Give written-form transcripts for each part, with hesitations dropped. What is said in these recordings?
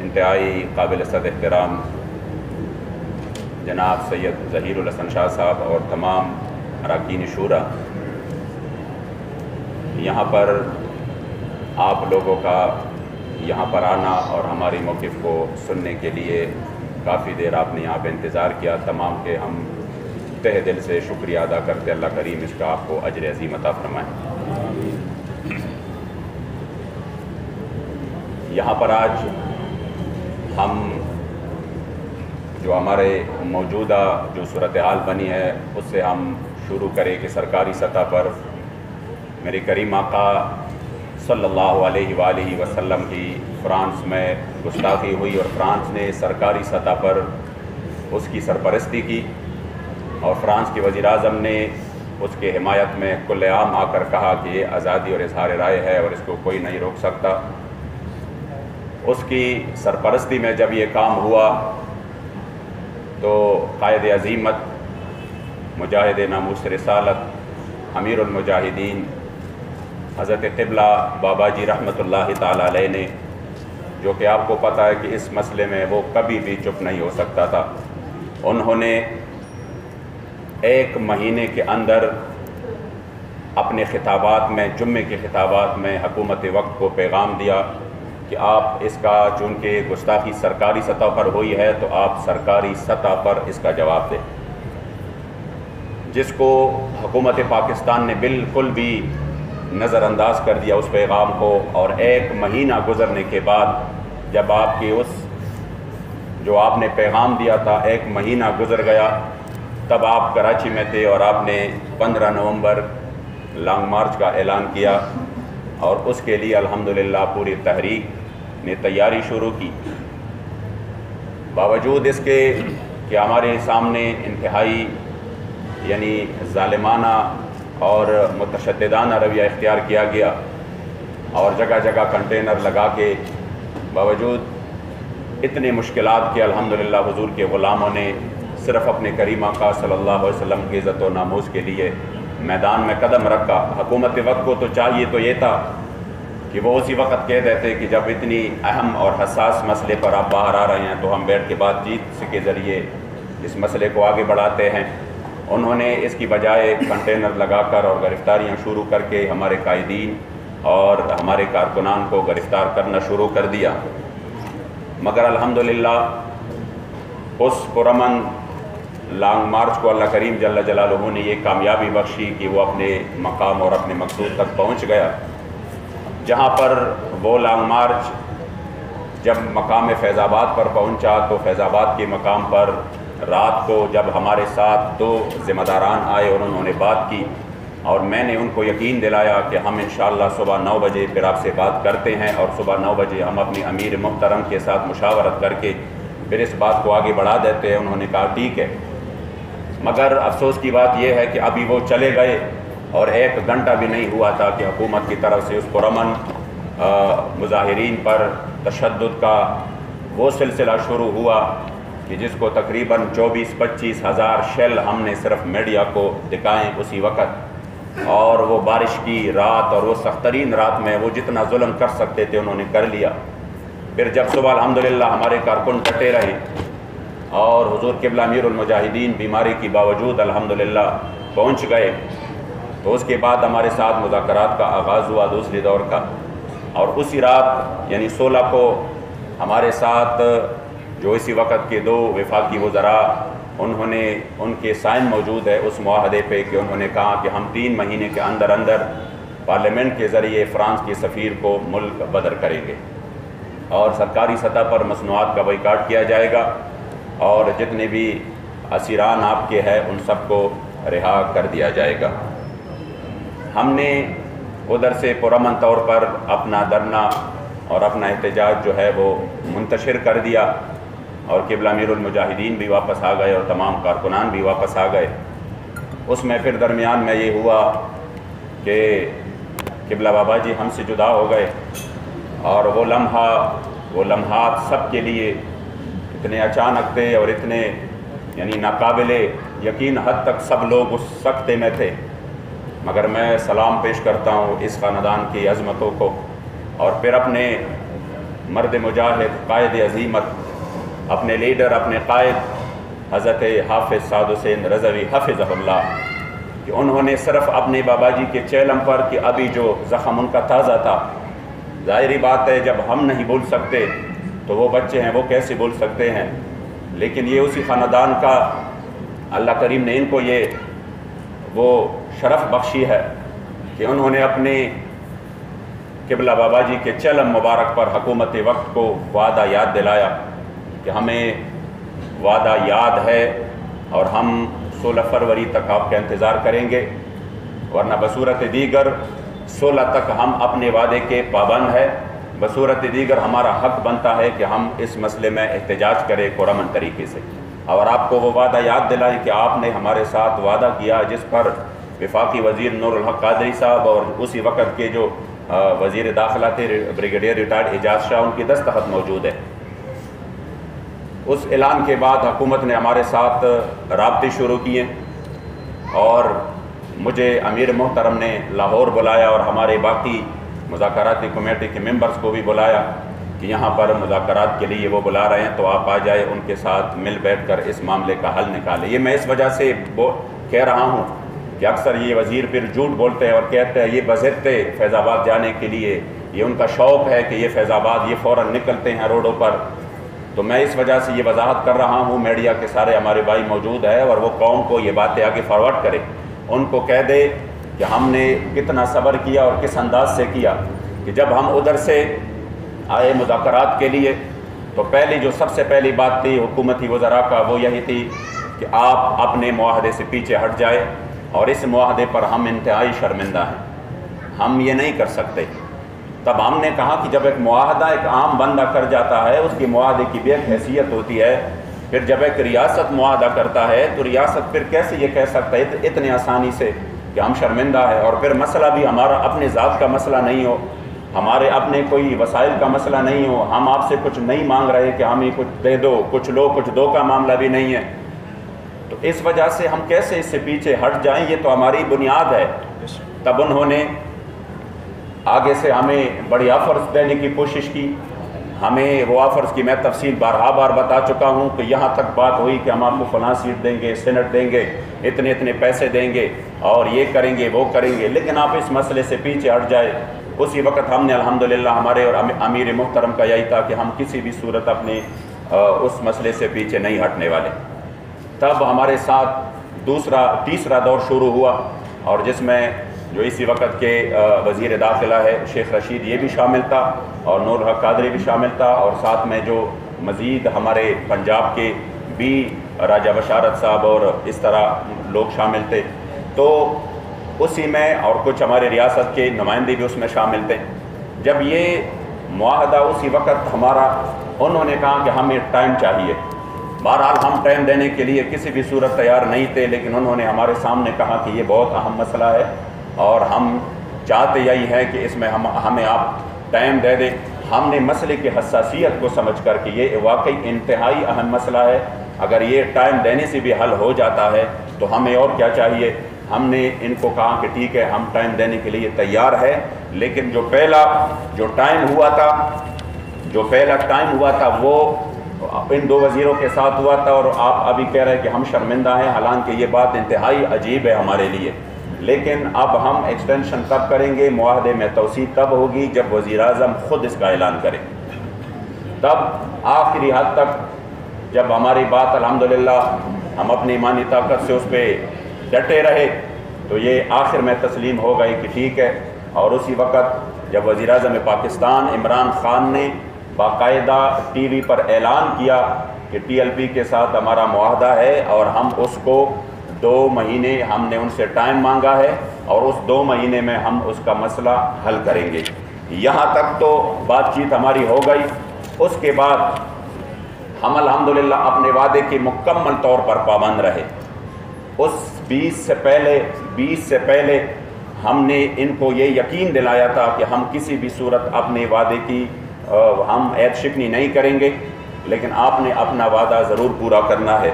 انتہائی قابل صد احترام جناب سید ظہیر الحسن شاہ صاحب اور تمام اراکین شورا، یہاں پر آپ لوگوں کا یہاں پر آنا اور ہماری موقف کو سننے کے لیے کافی دیر آپ نے یہاں پہ انتظار کیا، تمام کے ہم تہ دل سے شکریہ ادا کرتے اللہ کریم اس کا آپ کو اجر عظیم عطا فرمائے۔ یہاں پر آج ہم جو ہمارے موجودہ جو صورتحال بنی ہے اس سے ہم شروع کریں کہ سرکاری سطح پر میرے کریم آقا صلی اللہ علیہ وآلہ وسلم کی فرانس میں گستاخی ہوئی اور فرانس نے سرکاری سطح پر اس کی سرپرستی کی اور فرانس کے وزیر اعظم نے اس کے حمایت میں کل عام آ کر کہا کہ یہ آزادی اور اظہار رائے ہے اور اس کو کوئی نہیں روک سکتا۔ اس کی سرپرستی میں جب یہ کام ہوا تو قائد عظیمت، مجاہد ناموس رسالت، امیر المجاہدین حضرت قبلہ بابا جی رحمۃ اللہ تعالی علیہ نے، جو کہ آپ کو پتہ ہے کہ اس مسئلے میں وہ کبھی بھی چپ نہیں ہو سکتا تھا، انہوں نے ایک مہینے کے اندر اپنے خطابات میں، جمعے کے خطابات میں حکومت وقت کو پیغام دیا کہ آپ اس کا، چونکہ گستاخی سرکاری سطح پر ہوئی ہے تو آپ سرکاری سطح پر اس کا جواب دیں، جس کو حکومت پاکستان نے بالکل بھی نظر انداز کر دیا اس پیغام کو۔ اور ایک مہینہ گزرنے کے بعد جب آپ کی اس جو آپ نے پیغام دیا تھا ایک مہینہ گزر گیا، تب آپ کراچی میں تھے اور آپ نے 15 نومبر لانگ مارچ کا اعلان کیا اور اس کے لیے الحمدللہ پوری تحریک نے تیاری شروع کی۔ باوجود اس کے کہ ہمارے سامنے انتہائی یعنی ظالمانہ اور متشددانہ رویہ اختیار کیا گیا اور جگہ جگہ کنٹینر لگا کے، باوجود اتنے مشکلات کے الحمدللہ حضور کے غلاموں نے صرف اپنے کریم آقا صلی اللہ علیہ وسلم کی عزت و ناموس کے لیے میدان میں قدم رکھا۔ حکومت وقت کو تو چاہیے تو یہ تھا کہ وہ اسی وقت کہہ دیتے کہ جب اتنی اہم اور حساس مسئلے پر آپ باہر آ رہے ہیں تو ہم بیٹھ کے بات چیت کے ذریعے اس مسئلے کو آگے بڑھاتے ہیں۔ انہوں نے اس کی بجائے کنٹینر لگا کر اور گرفتاریاں شروع کر کے ہمارے قائدین اور ہمارے کارکنان کو گرفتار کرنا شروع کر دیا، مگر الحمدللہ اس پرامن لانگ مارچ کو اللہ کریم جل جلالہ نے یہ کامیابی بخشی کہ وہ اپنے مقام اور اپنے مقصود تک پہنچ گیا، جہاں پر وہ لانگ مارچ جب مقام فیض آباد پر پہنچا تو فیض آباد کے مقام پر رات کو جب ہمارے ساتھ 2 ذمہ داران آئے اور انہوں نے بات کی اور میں نے ان کو یقین دلایا کہ ہم انشاءاللہ صبح 9 بجے پھر آپ سے بات کرتے ہیں اور صبح 9 بجے ہم اپنی امیر محترم کے ساتھ مشاورت کر کے پھر اس بات کو آگے بڑھا دیتے ہیں۔ انہوں نے کہا ٹھیک ہے، مگر افسوس کی بات یہ ہے کہ ابھی وہ چلے گئے اور 1 گھنٹہ بھی نہیں ہوا تھا کہ حکومت کی طرف سے اس پرامن مظاہرین پر تشدد کا وہ سلسلہ شروع ہوا کہ جس کو تقریباً 24-25 ہزار شیل ہم نے صرف میڈیا کو دکھائیں اسی وقت، اور وہ بارش کی رات اور وہ سخت ترین رات میں وہ جتنا ظلم کر سکتے تھے انہوں نے کر لیا۔ پھر جب صبح الحمدللہ ہمارے کارکن ڈٹے رہے اور حضور قبلہ امیر المجاہدین بیماری کی باوجود الحمدللہ پہنچ گئے تو اس کے بعد ہمارے ساتھ مذاکرات کا آغاز ہوا دوسری دور کا، اور اسی رات یعنی 16 کو ہمارے ساتھ جو اسی وقت کے 2 وفاقی وزراء انہوں نے ان کے سائن موجود ہے اس معاہدے پہ کہ انہوں نے کہا کہ ہم 3 مہینے کے اندر اندر پارلیمنٹ کے ذریعے فرانس کے سفیر کو ملک بدر کریں گے اور سرکاری سطح پر مصنوعات کا بائیکاٹ کیا جائے گا اور جتنے بھی اسیران آپ کے ہیں ان سب کو رہا کر دیا جائے گا۔ ہم نے ادھر سے پرامن طور پر اپنا دھرنا اور اپنا احتجاج جو ہے وہ منتشر کر دیا اور قبلہ امیر المجاہدین بھی واپس آ گئے اور تمام کارکنان بھی واپس آ گئے۔ اس میں پھر درمیان میں یہ ہوا کہ قبلہ بابا جی ہم سے جدا ہو گئے اور وہ لمحات سب کے لیے اتنے اچانک تھے اور اتنے یعنی ناقابل یقین حد تک سب لوگ اس سکتے میں تھے، مگر میں سلام پیش کرتا ہوں اس خاندان کی عظمتوں کو اور پھر اپنے مرد مجاہد، قائد عظیمت، اپنے لیڈر، اپنے قائد حضرت حافظ سعد حسین رضوی حفظہ اللہ، کہ انہوں نے صرف اپنے بابا جی کے چیلم پر کہ ابھی جو زخم ان کا تازہ تھا، ظاہری بات ہے جب ہم نہیں بول سکتے تو وہ بچے ہیں وہ کیسے بول سکتے ہیں، لیکن یہ اسی خاندان کا اللہ کریم نے ان کو یہ وہ شرف بخشی ہے کہ انہوں نے اپنے قبلہ بابا جی کے چلم مبارک پر حکومت وقت کو وعدہ یاد دلایا کہ ہمیں وعدہ یاد ہے اور ہم 16 فروری تک آپ کا انتظار کریں گے، ورنہ بصورت دیگر 16 تک ہم اپنے وعدے کے پابند ہیں، بصورت دیگر ہمارا حق بنتا ہے کہ ہم اس مسئلے میں احتجاج کریں پرامن طریقے سے۔ اور آپ کو وہ وعدہ یاد دلائیں کہ آپ نے ہمارے ساتھ وعدہ کیا جس پر وفاقی وزیر نور الحق قادری صاحب اور اسی وقت کے جو وزیر داخلہ تھے بریگیڈیئر ریٹائرڈ اعجاز شاہ، ان کی دستخط موجود ہے۔ اس اعلان کے بعد حکومت نے ہمارے ساتھ رابطے شروع کیے اور مجھے امیر محترم نے لاہور بلایا اور ہمارے باقی مذاکراتی کمیٹی کے ممبرز کو بھی بلایا کہ یہاں پر مذاکرات کے لیے وہ بلا رہے ہیں تو آپ آ جائیں، ان کے ساتھ مل بیٹھ کر اس معاملے کا حل نکالیں۔ یہ میں اس وجہ سے کہہ رہا ہوں کہ اکثر یہ وزیر پھر جھوٹ بولتے ہیں اور کہتے ہیں یہ بضد فیض آباد جانے کے لیے، یہ ان کا شوق ہے کہ یہ فیض آباد یہ فوراً نکلتے ہیں روڈوں پر، تو میں اس وجہ سے یہ وضاحت کر رہا ہوں، میڈیا کے سارے ہمارے بھائی موجود ہے اور وہ قوم کو یہ باتیں آگے فارورڈ کرے، ان کو کہہ دے کہ ہم نے کتنا صبر کیا اور کس انداز سے کیا کہ جب ہم ادھر سے آئے مذاکرات کے لیے تو جو سب سے پہلی بات تھی حکومتی وزراء کا وہ یہی تھی کہ آپ اپنے معاہدے سے پیچھے ہٹ جائے، اور اس معاہدے پر ہم انتہائی شرمندہ ہیں، ہم یہ نہیں کر سکتے۔ تب ہم نے کہا کہ جب ایک معاہدہ ایک عام بندہ کر جاتا ہے اس کی معاہدے کی بھی ایک حیثیت ہوتی ہے، پھر جب ایک ریاست معاہدہ کرتا ہے تو ریاست پھر کیسے یہ کہہ سکتا ہے اتنے آسانی سے کہ ہم شرمندہ ہے، اور پھر مسئلہ بھی ہمارا اپنے ذات کا مسئلہ نہیں ہو، ہمارے اپنے کوئی وسائل کا مسئلہ نہیں ہو، ہم آپ سے کچھ نہیں مانگ رہے کہ ہمیں کچھ دے دو، کچھ لو کچھ دو کا معاملہ بھی نہیں ہے، تو اس وجہ سے ہم کیسے اس سے پیچھے ہٹ جائیں، یہ تو ہماری بنیاد ہے۔ تب انہوں نے آگے سے ہمیں بڑی آفرز دینے کی کوشش کی، ہمیں وہ آفرز کی میں تفصیل بارہا بار بتا چکا ہوں کہ یہاں تک بات ہوئی کہ ہم آپ کو فلاں سیٹ دیں گے، سینٹ دیں گے، اتنے اتنے پیسے دیں گے اور یہ کریں گے وہ کریں گے، لیکن آپ اس مسئلے سے پیچھے ہٹ جائے۔ اسی وقت ہم نے الحمدللہ ہمارے اور امیر محترم کا یہی تھا کہ ہم کسی بھی صورت اپنے اس مسئلے سے پیچھے نہیں ہٹنے والے۔ تب ہمارے ساتھ تیسرا دور شروع ہوا، اور جس میں جو اسی وقت کے وزیر داخلہ ہے شیخ رشید یہ بھی شامل تھا اور نور الحق قادری بھی شامل تھا، اور ساتھ میں جو مزید ہمارے پنجاب کے بھی راجہ بشارت صاحب اور اس طرح لوگ شامل تھے، تو اسی میں اور کچھ ہمارے ریاست کے نمائندے بھی اس میں شامل تھے۔ جب یہ معاہدہ اسی وقت ہمارا انہوں نے کہا کہ ہمیں ٹائم چاہیے، بہرحال ہم ٹائم دینے کے لیے کسی بھی صورت تیار نہیں تھے، لیکن انہوں نے ہمارے سامنے کہا کہ یہ بہت اہم مسئلہ ہے اور ہم چاہتے یہی ہے کہ اس میں ہمیں آپ ٹائم دے دیں۔ ہم نے مسئلے کی حساسیت کو سمجھ کر کہ یہ واقعی انتہائی اہم مسئلہ ہے، اگر یہ ٹائم دینے سے بھی حل ہو جاتا ہے تو ہمیں اور کیا چاہیے۔ ہم نے ان کو کہا کہ ٹھیک ہے ہم ٹائم دینے کے لیے تیار ہے، لیکن جو پہلا ٹائم ہوا تھا وہ ان دو وزیروں کے ساتھ ہوا تھا، اور آپ ابھی کہہ رہے ہیں کہ ہم شرمندہ ہیں، حالانکہ یہ بات انتہائی عجیب ہے ہمارے لیے، لیکن اب ہم ایکسٹینشن تب کریں گے، معاہدے میں توسیع تب ہوگی جب وزیر اعظم خود اس کا اعلان کرے۔ تب آخری حد تک جب ہماری بات الحمدللہ ہم اپنی ایمانی طاقت سے اس پہ ڈٹے رہے تو یہ آخر میں تسلیم ہو گئی کہ ٹھیک ہے، اور اسی وقت جب وزیر اعظم پاکستان عمران خان نے باقاعدہ ٹی وی پر اعلان کیا کہ ٹی ایل پی کے ساتھ ہمارا معاہدہ ہے اور ہم اس کو 2 مہینے ہم نے ان سے ٹائم مانگا ہے اور اس 2 مہینے میں ہم اس کا مسئلہ حل کریں گے، یہاں تک تو بات چیت ہماری ہو گئی۔ اس کے بعد ہم الحمدللہ اپنے وعدے کے مکمل طور پر پابند رہے۔ اس 20 سے پہلے ہم نے ان کو یہ یقین دلایا تھا کہ ہم کسی بھی صورت اپنے وعدے کی ہم عید شکنی نہیں کریں گے، لیکن آپ نے اپنا وعدہ ضرور پورا کرنا ہے۔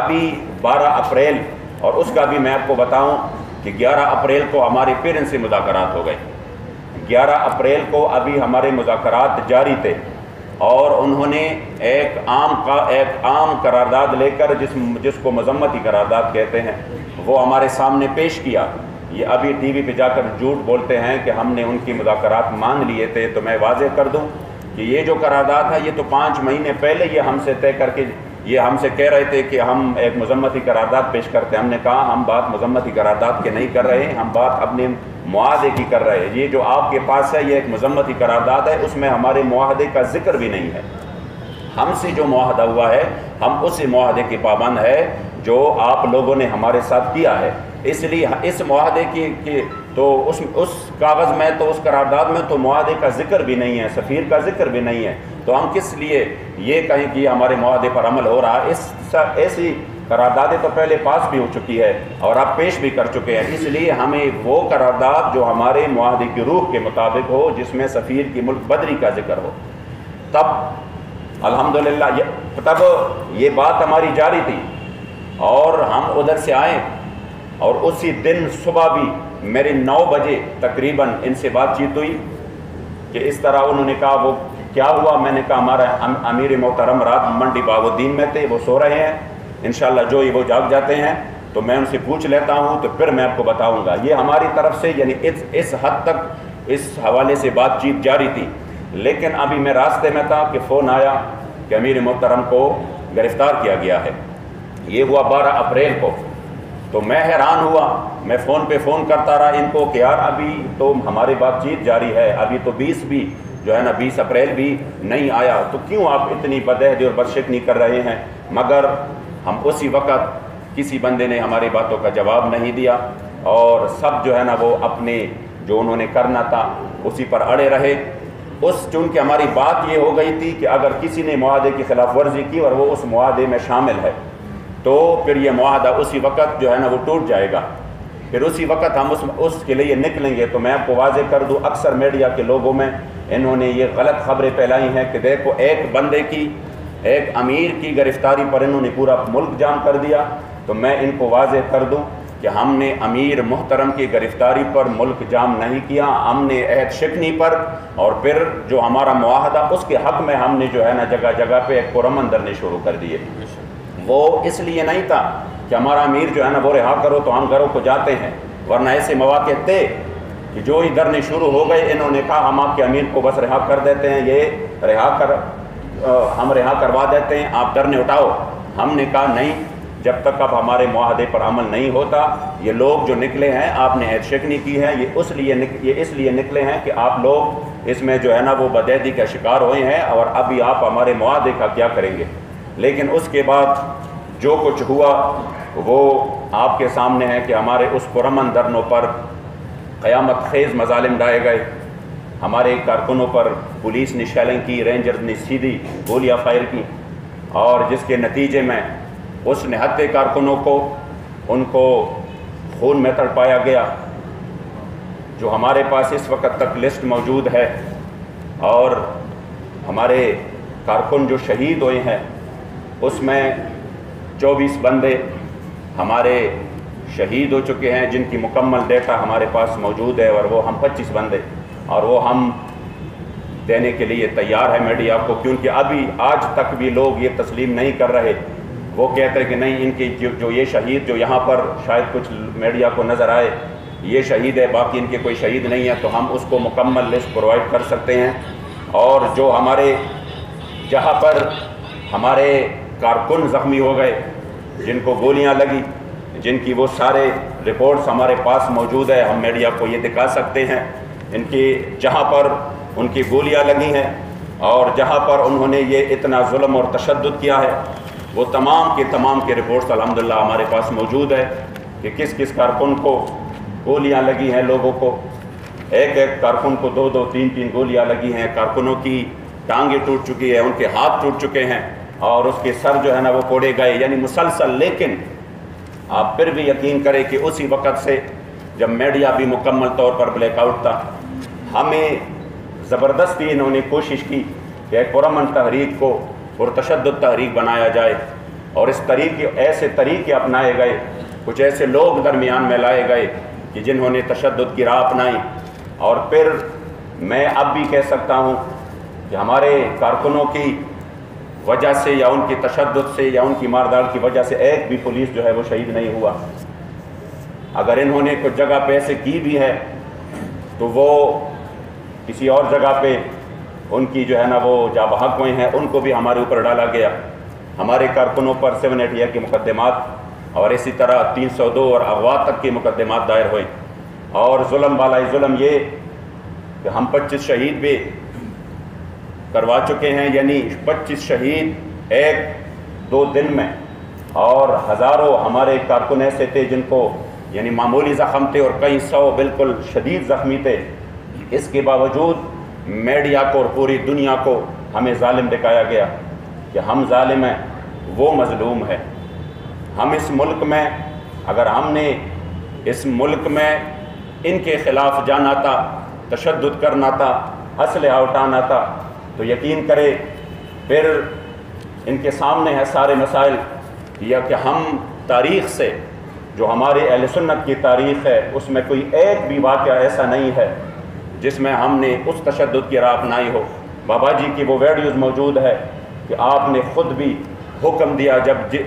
ابھی 12 اپریل، اور اس کا بھی میں آپ کو بتاؤں کہ 11 اپریل کو ہمارے پھر ان سے مذاکرات ہو گئے، 11 اپریل کو ابھی ہمارے مذاکرات جاری تھے، اور انہوں نے ایک عام قرارداد لے کر جس کو مذمتی قرارداد کہتے ہیں وہ ہمارے سامنے پیش کیا۔ یہ ابھی ٹی وی پہ جا کر جھوٹ بولتے ہیں کہ ہم نے ان کی مذاکرات مان لیے تھے۔ تو میں واضح کر دوں کہ یہ جو قرارداد ہے یہ تو 5 مہینے پہلے یہ ہم سے طے کر کے یہ ہم سے کہہ رہے تھے کہ ہم ایک مذمتی قرارداد پیش کرتے ہیں۔ ہم نے کہا ہم بات مذمتی قرارداد کے نہیں کر رہے ہیں، ہم بات اپنے معاہدے کی کر رہے ہیں۔ یہ جو آپ کے پاس ہے یہ ایک مذمتی قرارداد ہے، اس میں ہمارے معاہدے کا ذکر بھی نہیں ہے۔ ہم سے جو معاہدہ ہوا ہے ہم اسی معاہدے کے پابند ہے جو آپ لوگوں نے ہمارے ساتھ کیا ہے۔ اس لیے اس معاہدے کی تو اس کاغذ میں تو اس قرارداد میں تو معاہدے کا ذکر بھی نہیں ہے، سفیر کا ذکر بھی نہیں ہے، تو ہم کس لیے یہ کہیں کہ ہمارے معاہدے پر عمل ہو رہا ہے؟ ایسی قراردادیں تو پہلے پاس بھی ہو چکی ہے اور آپ پیش بھی کر چکے ہیں۔ اس لیے ہمیں وہ قرارداد جو ہمارے معاہدے کی روح کے مطابق ہو، جس میں سفیر کی ملک بدری کا ذکر ہو، تب الحمدللہ تب یہ بات ہماری جاری تھی اور ہم ادھر سے آئے اور اسی دن صبح بھی میری 9 بجے تقریباً ان سے بات چیت ہوئی کہ اس طرح انہوں نے کہا وہ کیا ہوا؟ میں نے کہا ہمارا امیر محترم رات منڈی باغ الدین میں تھے، وہ سو رہے ہیں، انشاءاللہ جو ہی وہ جاگ جاتے ہیں تو میں ان سے پوچھ لیتا ہوں تو پھر میں آپ کو بتاؤں گا۔ یہ ہماری طرف سے یعنی اس حد تک اس حوالے سے بات چیت جاری تھی۔ لیکن ابھی میں راستے میں تھا کہ فون آیا کہ امیر محترم کو گرفتار کیا گیا ہے۔ یہ ہوا 12 اپریل کو۔ تو میں حیران ہوا، میں فون پہ فون کرتا رہا ان کو کہ یار ابھی تو ہماری بات چیت جاری ہے، ابھی تو 20 بھی جو ہے نا 20 اپریل بھی نہیں آیا، تو کیوں آپ اتنی بدعہدی اور بدشگنی کر رہے ہیں؟ مگر ہم اسی وقت کسی بندے نے ہماری باتوں کا جواب نہیں دیا اور سب جو ہے نا وہ اپنے جو انہوں نے کرنا تھا اسی پر اڑے رہے۔ چونکہ ہماری بات یہ ہو گئی تھی کہ اگر کسی نے معاہدے کی خلاف ورزی کی اور وہ اس معاہدے میں شامل ہے تو پھر یہ معاہدہ اسی وقت جو ہے نا وہ ٹوٹ جائے گا، پھر اسی وقت ہم اس کے لیے نکلیں گے۔ تو میں آپ کو واضح کر دوں، اکثر میڈیا کے لوگوں میں انہوں نے یہ غلط خبریں پھیلائی ہیں کہ دیکھو ایک بندے کی، ایک امیر کی گرفتاری پر انہوں نے پورا ملک جام کر دیا۔ تو میں ان کو واضح کر دوں کہ ہم نے امیر محترم کی گرفتاری پر ملک جام نہیں کیا، ہم نے عہد شکنی پر اور پھر جو ہمارا معاہدہ اس کے حق میں ہم نے جو ہے نا جگہ جگہ پہ ایک پرامن دھرنے شروع کر دیے۔ وہ اس لیے نہیں تھا کہ ہمارا امیر جو ہے نا وہ رہا کرو تو ہم گھروں کو جاتے ہیں، ورنہ ایسے مواقع تھے کہ جو ہی دھرنے شروع ہو گئے انہوں نے کہا ہم آپ کے امیر کو بس رہا کر دیتے ہیں، ہم رہا کروا دیتے ہیں، آپ دھرنے اٹھاؤ۔ ہم نے کہا نہیں، جب تک اب ہمارے معاہدے پر عمل نہیں ہوتا، یہ لوگ جو نکلے ہیں آپ نے عہد شکنی کی ہے، یہ اس لیے نکلے ہیں کہ آپ لوگ اس میں جو ہے نا وہ بدعہدی کا شکار ہوئے ہیں اور ابھی آپ ہمارے معاہدے کا کیا کریں گے۔ لیکن اس کے بعد جو کچھ ہوا وہ آپ کے سامنے ہے کہ ہمارے اس پرامن دھرنوں پر قیامت خیز مظالم ڈھائے گئے، ہمارے کارکنوں پر پولیس نے شیلنگ کی، رینجرز نے سیدھی گولیاں فائر کی، اور جس کے نتیجے میں اس نہتے کارکنوں کو ان کو خون میں تڑپایا گیا۔ جو ہمارے پاس اس وقت تک لسٹ موجود ہے اور ہمارے کارکن جو شہید ہوئے ہیں اس میں 24 بندے ہمارے شہید ہو چکے ہیں، جن کی مکمل ڈیٹا ہمارے پاس موجود ہے، اور وہ ہم 25 بندے، اور وہ ہم دینے کے لیے تیار ہے میڈیا کو، کیونکہ ابھی آج تک بھی لوگ یہ تسلیم نہیں کر رہے۔ وہ کہتے ہیں کہ نہیں، ان کی جو یہ شہید جو یہاں پر شاید کچھ میڈیا کو نظر آئے یہ شہید ہے، باقی ان کے کوئی شہید نہیں ہے، تو ہم اس کو مکمل لسٹ پرووائڈ کر سکتے ہیں۔ اور جو جہاں پر ہمارے کارکن زخمی ہو گئے، جن کو گولیاں لگی، جن کی وہ سارے رپورٹس ہمارے پاس موجود ہے، ہم میڈیا کو یہ دکھا سکتے ہیں، جہاں پر ان کی گولیاں لگی ہیں اور جہاں پر انہوں نے یہ اتنا ظلم اور تشدد کیا ہے، وہ تمام کے رپورٹس الحمدللہ ہمارے پاس موجود ہے کہ کس کس کارکن کو گولیاں لگی ہیں۔ لوگوں کو ایک کارکن کو 2 3 گولیاں لگی ہیں، کارکنوں کی ٹانگیں ٹوٹ چکی ہے، ان کے ہاتھ ٹوٹ چکے ہیں اور اس کے سر جو ہے نا وہ کوڑے گئے، یعنی مسلسل۔ لیکن آپ پھر بھی یقین کریں کہ اسی وقت سے جب میڈیا بھی مکمل طور پر بلیک آؤٹ تھا، ہمیں زبردستی انہوں نے کوشش کی کہ ایک پرامن تحریک کو پرتشدد تحریک بنایا جائے، اور ایسے طریقے اپنائے گئے، کچھ ایسے لوگ درمیان میں لائے گئے کہ جنہوں نے تشدد کی راہ اپنائی۔ اور پھر میں اب بھی کہہ سکتا ہوں کہ ہمارے کارکنوں کی وجہ سے یا ان کی تشدد سے یا ان کی ماردار کی وجہ سے ایک بھی پولیس جو ہے وہ شہید نہیں ہوا۔ اگر انہوں نے کچھ جگہ پہ ایسے کی بھی ہے تو وہ کسی اور جگہ پہ ان کی جو ہے نا وہ جا بحق ہوئے ہیں، ان کو بھی ہمارے اوپر ڈالا گیا۔ ہمارے کارکنوں پر 780 کے مقدمات اور اسی طرح 302 اور اغوا تک کے مقدمات دائر ہوئے، اور ظلم والا ظلم یہ کہ ہم 25 شہید بھی کروا چکے ہیں، یعنی 25 شہید ایک دو دن میں، اور ہزاروں ہمارے کارکن ایسے تھے جن کو یعنی معمولی زخم تھے اور کئی سو بالکل شدید زخمی تھے۔ اس کے باوجود میڈیا کو اور پوری دنیا کو ہمیں ظالم دکھایا گیا کہ ہم ظالم ہیں، وہ مظلوم ہے۔ ہم اس ملک میں اگر ہم نے اس ملک میں ان کے خلاف جانا تھا، تشدد کرنا تھا، اسلحہ اٹھانا تھا، تو یقین کرے پھر ان کے سامنے ہے سارے مسائل، یا کہ ہم تاریخ سے جو ہمارے اہل سنت کی تاریخ ہے اس میں کوئی ایک بھی واقعہ ایسا نہیں ہے جس میں ہم نے اس تشدد کی راہ اپنائی ہو۔ بابا جی کی وہ ویڈیوز موجود ہے کہ آپ نے خود بھی حکم دیا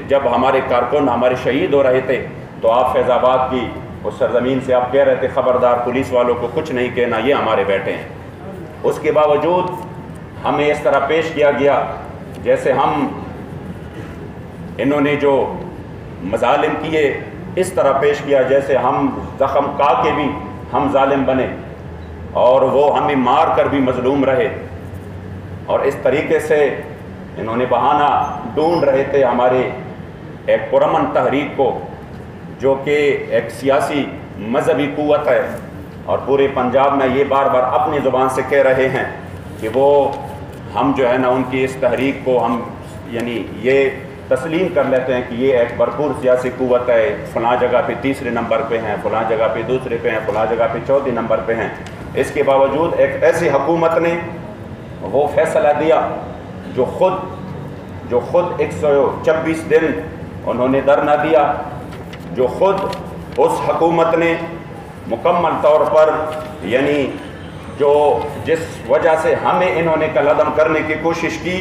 جب ہمارے کارکن ہمارے شہید ہو رہے تھے تو آپ فیض آباد کی اس سرزمین سے آپ کہہ رہے تھے خبردار پولیس والوں کو کچھ نہیں کہنا، یہ ہمارے بیٹے ہیں۔ اس کے باوجود ہمیں اس طرح پیش کیا گیا جیسے انہوں نے جو مظالم کیے اس طرح پیش کیا جیسے ہم زخم کا کے بھی ہم ظالم بنے اور وہ ہمیں مار کر بھی مظلوم رہے، اور اس طریقے سے انہوں نے بہانہ ڈھونڈ رہے تھے ہمارے ایک پرامن تحریک کو جو کہ ایک سیاسی مذہبی قوت ہے، اور پورے پنجاب میں یہ بار بار اپنی زبان سے کہہ رہے ہیں کہ وہ ہم جو ہے نا ان کی اس تحریک کو ہم یعنی یہ تسلیم کر لیتے ہیں کہ یہ ایک بھرپور سیاسی قوت ہے، فلاں جگہ پہ تیسرے نمبر پہ ہیں، فلاں جگہ پہ دوسرے پہ ہیں، فلاں جگہ پہ چوتھے نمبر پہ ہیں۔ اس کے باوجود ایک ایسی حکومت نے وہ فیصلہ دیا جو خود 126 دن انہوں نے دھرنا دیا، جو خود اس حکومت نے مکمل طور پر یعنی جس وجہ سے ہمیں انہوں نے قلعدم کرنے کی کوشش کی،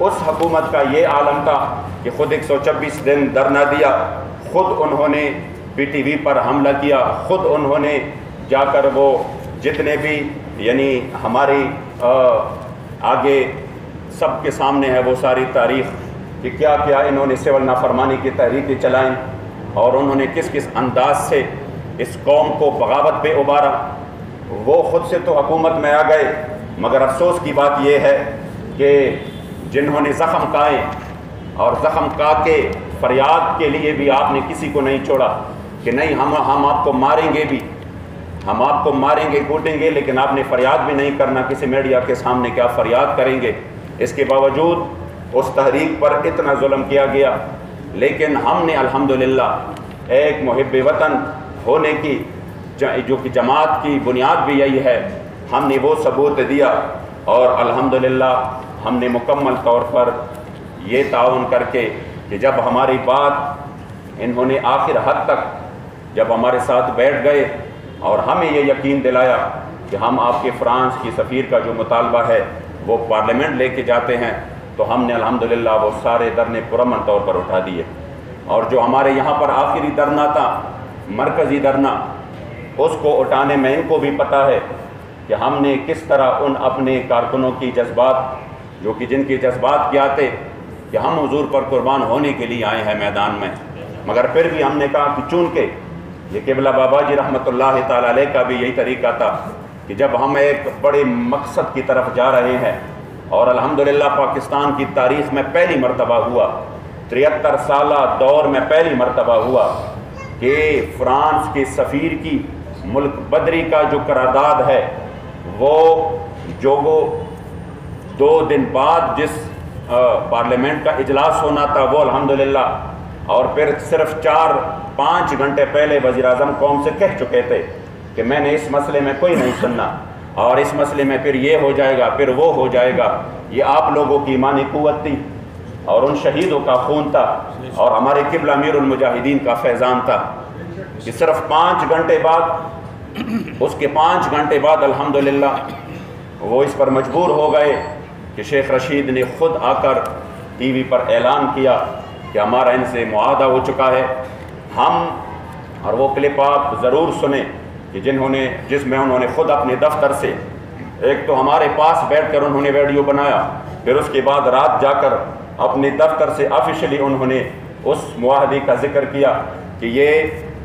اس حکومت کا یہ عالم تھا کہ خود 126 دن دھرنا دیا، خود انہوں نے پی ٹی وی پر حملہ کیا، خود انہوں نے جا کر وہ جتنے بھی یعنی ہماری آگے سب کے سامنے ہے وہ ساری تاریخ کہ کیا کیا انہوں نے سول نافرمانی کی تحریکیں چلائیں، اور انہوں نے کس کس انداز سے اس قوم کو بغاوت پہ ابھارا۔ وہ خود سے تو حکومت میں آ گئے، مگر افسوس کی بات یہ ہے کہ جنہوں نے زخم کھائے اور زخم کا کے فریاد کے لیے بھی آپ نے کسی کو نہیں چھوڑا کہ نہیں ہم آپ کو ماریں گے بھی، ہم آپ کو ماریں گے کوٹیں گے، لیکن آپ نے فریاد بھی نہیں کرنا کسی میڈیا کے سامنے کہ آپ فریاد کریں گے۔ اس کے باوجود اس تحریک پر اتنا ظلم کیا گیا، لیکن ہم نے الحمدللہ ایک محب وطن ہونے کی جو کہ جماعت کی بنیاد بھی یہی ہے، ہم نے وہ ثبوت دیا، اور الحمدللہ ہم نے مکمل طور پر یہ تعاون کر کے کہ جب ہماری بات انہوں نے آخر حد تک جب ہمارے ساتھ بیٹھ گئے اور ہمیں یہ یقین دلایا کہ ہم آپ کے فرانس کی سفیر کا جو مطالبہ ہے وہ پارلیمنٹ لے کے جاتے ہیں، تو ہم نے الحمدللہ وہ سارے دھرنے پرامن طور پر اٹھا دیے، اور جو ہمارے یہاں پر آخری دھرنا تھا مرکزی دھرنا، اس کو اٹھانے میں ان کو بھی پتہ ہے کہ ہم نے کس طرح ان اپنے کارکنوں کی جذبات جو کہ جن کے جذبات کیا تھے کہ ہم حضور پر قربان ہونے کے لیے آئے ہیں میدان میں، مگر پھر بھی ہم نے کہا کہ چونکہ یہ قبلہ بابا جی رحمۃ اللہ تعالیٰ علیہ کا بھی یہی طریقہ تھا کہ جب ہم ایک بڑے مقصد کی طرف جا رہے ہیں، اور الحمدللہ پاکستان کی تاریخ میں پہلی مرتبہ ہوا، 73 سالہ دور میں پہلی مرتبہ ہوا کہ فرانس کے سفیر کی ملک بدری کا جو قرارداد ہے وہ جو 2 دن بعد جس پارلیمنٹ کا اجلاس ہونا تھا وہ الحمدللہ، اور پھر صرف 4-5 گھنٹے پہلے وزیر اعظم قوم سے کہہ چکے تھے کہ میں نے اس مسئلے میں کوئی نہیں سننا، اور اس مسئلے میں پھر یہ ہو جائے گا پھر وہ ہو جائے گا۔ یہ آپ لوگوں کی ایمانی قوت تھی اور ان شہیدوں کا خون تھا اور ہمارے قبلہ امیر المجاہدین کا فیضان تھا کہ صرف 5 گھنٹے بعد اس کے 5 گھنٹے بعد الحمدللہ وہ اس پر مجبور ہو گئے کہ شیخ رشید نے خود آ کر ٹی وی پر اعلان کیا کہ ہمارا ان سے معاہدہ ہو چکا ہے. ہم اور وہ کلپ آپ ضرور سنیں کہ جس میں انہوں نے خود اپنے دفتر سے ایک تو ہمارے پاس بیٹھ کر انہوں نے ویڈیو بنایا، پھر اس کے بعد رات جا کر اپنے دفتر سے آفیشلی انہوں نے اس معاہدے کا ذکر کیا کہ یہ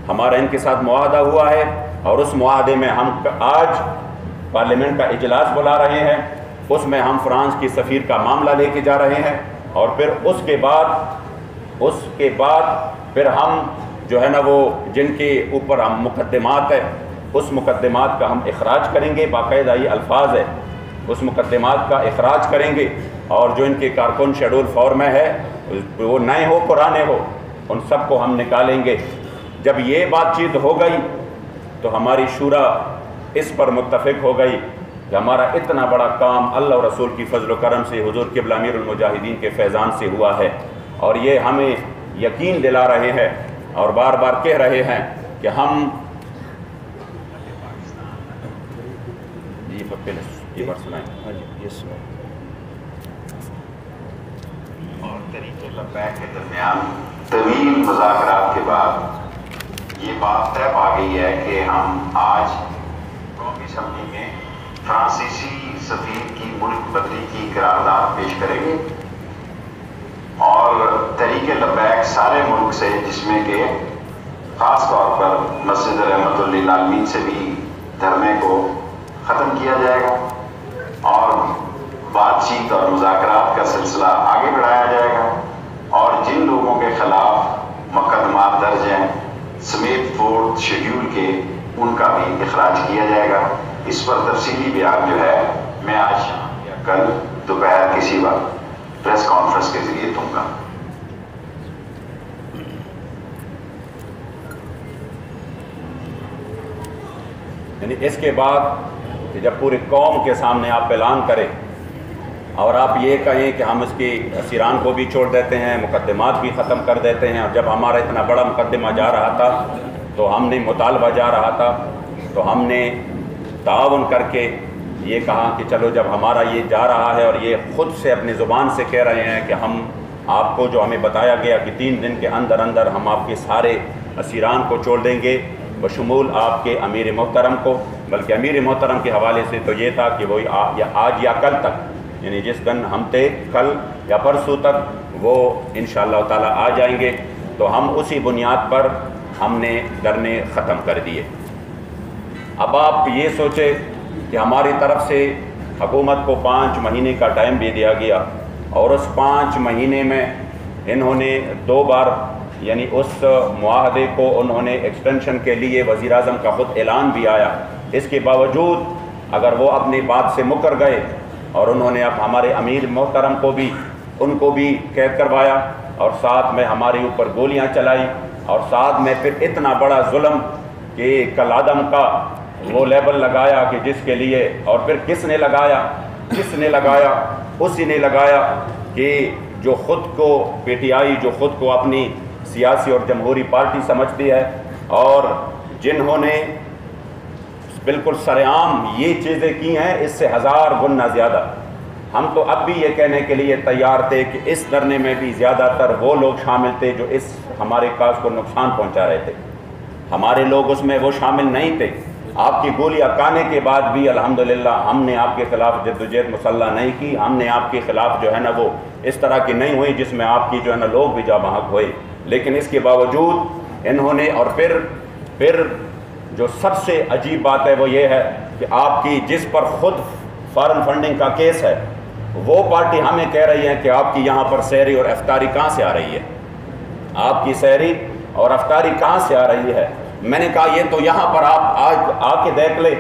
ہمارا ان کے ساتھ معاہدہ ہوا ہے، اور اس معاہدے میں ہم آج پارلیمنٹ کا اجلاس بلا رہے ہیں، اس میں ہم فرانس کی سفیر کا معاملہ لے کے جا رہے ہیں، اور پھر اس کے بعد پھر ہم جو ہے نا وہ جن کے اوپر ہم مقدمات ہے اس مقدمات کا ہم اخراج کریں گے. باقاعدہ یہ الفاظ ہے، اس مقدمات کا اخراج کریں گے، اور جو ان کے کارکن شیڈول 4 میں ہے وہ نئے ہو پرانے ہو ان سب کو ہم نکالیں گے. جب یہ بات چیت ہو گئی تو ہماری شورا اس پر متفق ہو گئی کہ ہمارا اتنا بڑا کام اللہ اور رسول کی فضل و کرم سے حضور قبلہ امیر المجاہدین کے فیضان سے ہوا ہے، اور یہ ہمیں یقین دلا رہے ہیں اور بار بار کہہ رہے ہیں کہ ہم یہ بات سنائیں. اور طریقے لبیک کے درمیان طویل مذاکرات کے بعد یہ بات طے پا گئی ہے کہ ہم آج قومی اسمبلی میں فرانسیسی سفیر کی ملک بدری کی قرارداد پیش کریں گے، اور طریق لبیک سارے ملک سے، جس میں کہ خاص طور پر مسجد رحمت للعالمین سے بھی دھرنے کو ختم کیا جائے گا، اور بات چیت اور مذاکرات کا سلسلہ آگے بڑھایا جائے گا، اور جن لوگوں کے خلاف مقدمات درج ہیں سمیت 4 شیڈول کے ان کا بھی اخراج کیا جائے گا. اس پر تفصیلی بیان جو ہے میں آج شام یا کل دوپہر کسی وقت پریس کانفرنس کے ذریعے دوں گا. یعنی اس کے بعد کہ جب پوری قوم کے سامنے آپ اعلان کریں اور آپ یہ کہیں کہ ہم اس کی اسیران کو بھی چھوڑ دیتے ہیں، مقدمات بھی ختم کر دیتے ہیں، اور جب ہمارا اتنا بڑا مقدمہ جا رہا تھا تو ہم نے مطالبہ جا رہا تھا تو ہم نے تعاون کر کے یہ کہا کہ چلو جب ہمارا یہ جا رہا ہے اور یہ خود سے اپنی زبان سے کہہ رہے ہیں کہ ہم آپ کو جو ہمیں بتایا گیا کہ 3 دن کے اندر اندر ہم آپ کے سارے اسیران کو چھوڑ دیں گے بشمول آپ کے امیر محترم کو، بلکہ امیر محترم کے حوالے سے تو یہ تھا کہ وہ آج یا کل تک، یعنی جس دن ہم تھے کل یا پرسوں تک وہ انشاءاللہ تعالی آ جائیں گے. تو ہم اسی بنیاد پر ہم نے دھرنے ختم کر دیے. اب آپ یہ سوچیں کہ ہماری طرف سے حکومت کو 5 مہینے کا ٹائم بھی دیا گیا، اور اس 5 مہینے میں انہوں نے 2 بار یعنی اس معاہدے کو انہوں نے ایکسٹینشن کے لیے وزیر اعظم کا خود اعلان بھی آیا. اس کے باوجود اگر وہ اپنی بات سے مکر گئے اور انہوں نے اب ہمارے امیر محترم کو بھی ان کو بھی قید کروایا، اور ساتھ میں ہمارے اوپر گولیاں چلائی، اور ساتھ میں پھر اتنا بڑا ظلم کہ کالعدم کا وہ لیبل لگایا کہ جس کے لیے، اور پھر کس نے لگایا؟ اسی نے لگایا کہ جو خود کو پی ٹی آئی، جو خود کو اپنی سیاسی اور جمہوری پارٹی سمجھتی ہے، اور جنہوں نے بالکل سرعام یہ چیزیں کی ہیں اس سے 1000 گنا زیادہ. ہم تو اب بھی یہ کہنے کے لیے تیار تھے کہ اس دھرنے میں بھی زیادہ تر وہ لوگ شامل تھے جو اس ہمارے کاز کو نقصان پہنچا رہے تھے. ہمارے لوگ اس میں وہ شامل نہیں تھے. آپ کی گولیاں کھانے کے بعد بھی الحمدللہ ہم نے آپ کے خلاف جدوجہد مسلح نہیں کی. ہم نے آپ کے خلاف جو ہے نا وہ اس طرح کی نہیں ہوئی جس میں آپ کی جو ہے نا لوگ بھی جاں بحق ہوئے. لیکن اس کے باوجود انہوں نے، اور پھر جو سب سے عجیب بات ہے وہ یہ ہے کہ آپ کی جس پر خود فارن فنڈنگ کا کیس ہے وہ پارٹی ہمیں کہہ رہی ہے کہ آپ کی یہاں پر سحری اور افطاری کہاں سے آ رہی ہے؟ آپ کی سحری اور افطاری کہاں سے آ رہی ہے؟ میں نے کہا یہ تو یہاں پر آپ آج آ کے دیکھ لیں.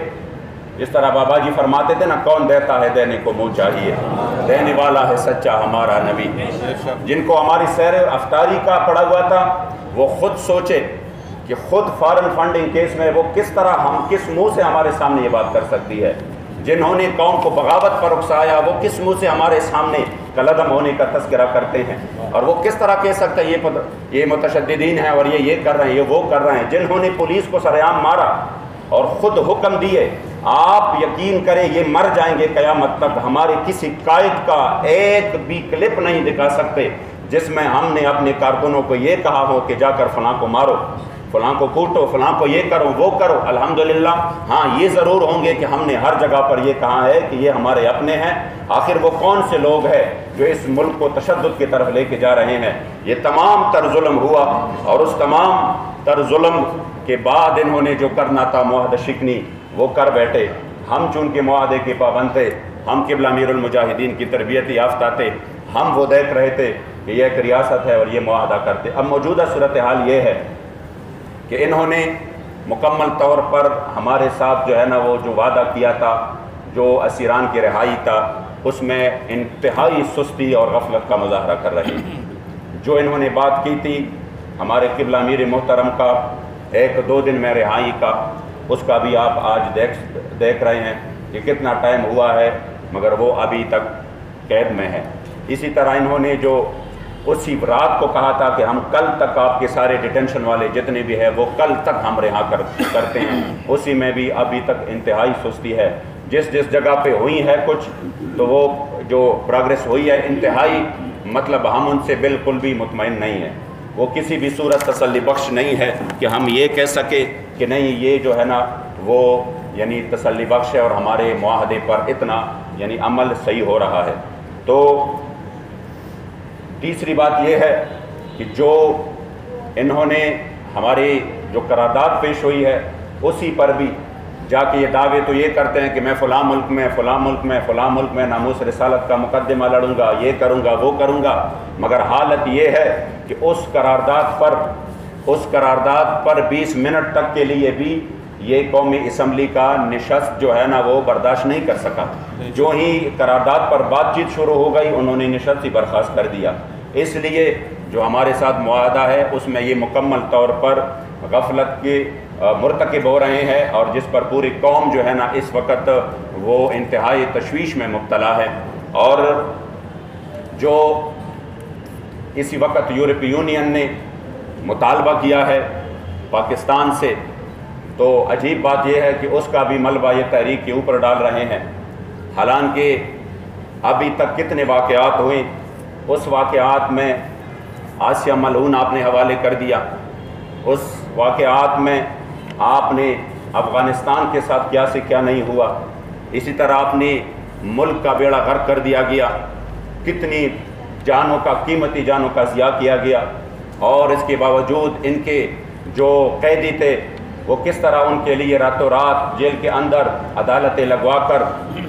جس طرح بابا جی فرماتے تھے نا، کون دیتا ہے دینے کو منہ چاہیے، دینے والا ہے سچا ہمارا نبی. جن کو ہماری سحر اور افطاری کا پڑا ہوا تھا وہ خود سوچے کہ خود فارن فنڈنگ کیس میں وہ کس طرح کس منہ سے ہمارے سامنے یہ بات کر سکتی ہے. جنہوں نے قوم کو بغاوت پر اکسایا وہ کس منہ سے ہمارے سامنے کالعدم ہونے کا تذکرہ کرتے ہیں، اور وہ کس طرح کہہ سکتا ہے یہ متشددین ہیں اور یہ کر رہے ہیں، یہ وہ کر رہے ہیں. جنہوں نے پولیس کو سرعام مارا اور خود حکم دیے آپ یقین کریں یہ مر جائیں گے قیامت تک، ہمارے کسی قائد کا ایک بھی کلپ نہیں دکھا سکتے جس میں ہم نے اپنے کارکنوں کو یہ کہا ہو کہ جا کر فلاں کو مارو، فلاں کو کوٹو، فلاں کو یہ کرو وہ کرو۔ الحمدللہ ہاں یہ ضرور ہوں گے کہ ہم نے ہر جگہ پر یہ کہا ہے کہ یہ ہمارے اپنے ہیں۔ آخر وہ کون سے لوگ ہیں جو اس ملک کو تشدد کی طرف لے کے جا رہے ہیں؟ یہ تمام تر ظلم ہوا، اور اس تمام تر ظلم کے بعد انہوں نے جو کرنا تھا معاہدہ شکنی وہ کر بیٹھے۔ ہم چونکہ معاہدے کے پابند تھے، ہم قبلہ امیر المجاہدین کی تربیت یافتہ تھے، ہم وہ دیکھ رہے تھے کہ یہ ایک ریاست ہے اور یہ معاہدہ کرتے۔ اب موجودہ صورتحال یہ ہے کہ انہوں نے مکمل طور پر ہمارے ساتھ جو ہے نا وہ جو وعدہ کیا تھا، جو اسیران کی رہائی تھا، اس میں انتہائی سستی اور غفلت کا مظاہرہ کر رہے ہیں۔ جو انہوں نے بات کی تھی ہمارے قبلہ امیر محترم کا 1-2 دن میں رہائی کا، اس کا بھی آپ آج دیکھ رہے ہیں کہ کتنا ٹائم ہوا ہے، مگر وہ ابھی تک قید میں ہے۔ اسی طرح انہوں نے جو اسی رات کو کہا تھا کہ ہم کل تک آپ کے سارے ڈیٹینشن والے جتنے بھی ہیں وہ کل تک ہم رہا کرتے ہیں، اسی میں بھی ابھی تک انتہائی سستی ہے۔ جس جگہ پہ ہوئی ہے کچھ تو وہ جو پروگریس ہوئی ہے انتہائی، مطلب ہم ان سے بالکل بھی مطمئن نہیں ہیں، وہ کسی بھی صورت تسلی بخش نہیں ہے کہ ہم یہ کہہ سکے کہ نہیں یہ جو ہے نا وہ یعنی تسلی بخش ہے اور ہمارے معاہدے پر اتنا یعنی عمل صحیح ہو رہا ہے۔ تو تیسری بات یہ ہے کہ جو انہوں نے ہماری جو قرارداد پیش ہوئی ہے اسی پر بھی جا کے یہ دعوے تو یہ کرتے ہیں کہ میں فلاں ملک میں فلاں ملک میں فلاں ملک میں ناموس رسالت کا مقدمہ لڑوں گا، یہ کروں گا وہ کروں گا، مگر حالت یہ ہے کہ اس قرارداد پر 20 منٹ تک کے لیے بھی یہ قومی اسمبلی کا نشست جو ہے نا وہ برداشت نہیں کر سکا۔ جو ہی قرارداد پر بات چیت شروع ہو گئی انہوں نے نشست ہی برخاست کر دیا۔ اس لیے جو ہمارے ساتھ معاہدہ ہے اس میں یہ مکمل طور پر غفلت کے مرتکب ہو رہے ہیں، اور جس پر پوری قوم جو ہے نا اس وقت وہ انتہائی تشویش میں مبتلا ہے۔ اور جو اسی وقت یورپی یونین نے مطالبہ کیا ہے پاکستان سے، تو عجیب بات یہ ہے کہ اس کا بھی ملبہ یہ تحریک کے اوپر ڈال رہے ہیں، حالانکہ ابھی تک کتنے واقعات ہوئے، اس واقعات میں آسیہ ملعون آپ نے حوالے کر دیا، اس واقعات میں آپ نے افغانستان کے ساتھ کیا سے کیا نہیں ہوا، اسی طرح آپ نے ملک کا بیڑا غرق کر دیا گیا، کتنی جانوں کا قیمتی جانوں کا ضیاع کیا گیا، اور اس کے باوجود ان کے جو قیدی تھے وہ کس طرح ان کے لیے راتوں رات جیل کے اندر عدالتیں لگوا کر